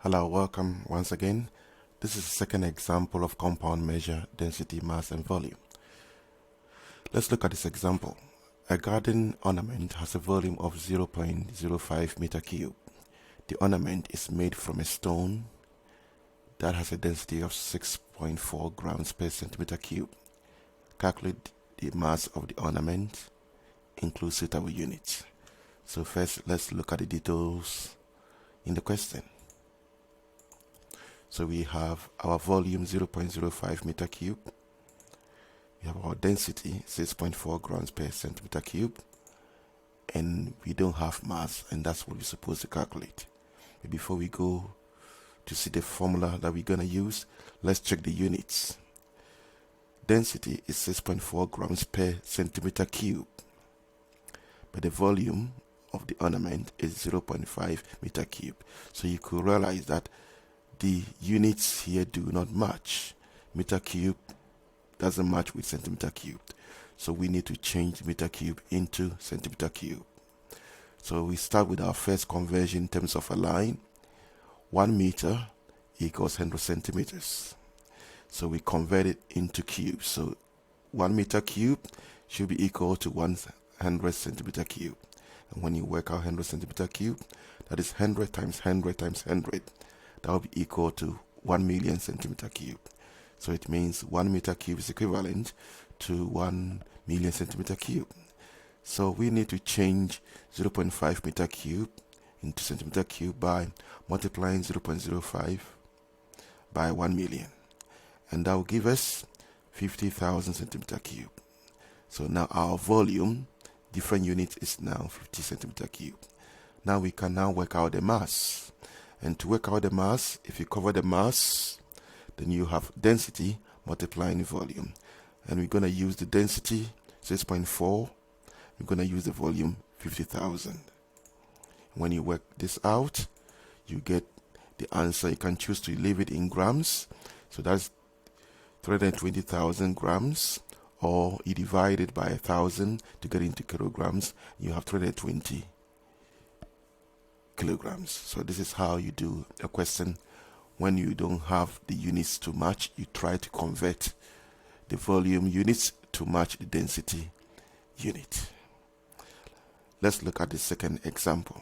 Hello, welcome once again. This is the second example of compound measure, density, mass, and volume. Let's look at this example. A garden ornament has a volume of 0.05 meter cube. The ornament is made from a stone that has a density of 6.4 grams per centimeter cube. Calculate the mass of the ornament, include suitable units. So first, let's look at the details in the question. So we have our volume 0.05 meter cube. We have our density 6.4 grams per centimeter cube. And we don't have mass, and that's what we're supposed to calculate. But before we go to see the formula that we're going to use, let's check the units. Density is 6.4 grams per centimeter cube. But the volume of the ornament is 0.5 meter cube. So you could realize that the units here do not match. Meter cube doesn't match with centimeter cube. So we need to change meter cube into centimeter cube. So we start with our first conversion in terms of a line. 1 meter equals 100 centimeters. So we convert it into cubes. So 1 meter cube should be equal to 100 centimeter cube. And when you work out 100 centimeter cube, that is 100 times 100 times 100. That will be equal to 1 million centimeter cube. So it means 1 meter cube is equivalent to 1 million centimeter cube. So we need to change 0.5 meter cube into centimeter cube by multiplying 0.05 by 1 million. And that will give us 50,000 centimeter cube. So now our volume, different unit, is now 50 centimeter cube. Now we can now work out the mass. And to work out the mass, if you cover the mass, then you have density multiplying volume. And we're going to use the density 6.4. We're going to use the volume 50,000. When you work this out, you get the answer. You can choose to leave it in grams. So that's 320,000 grams. Or you divide it by 1,000 to get into kilograms. You have 320 kilograms. So this is how you do a question. When you don't have the units to match, you try to convert the volume units to match the density unit. Let's look at the second example.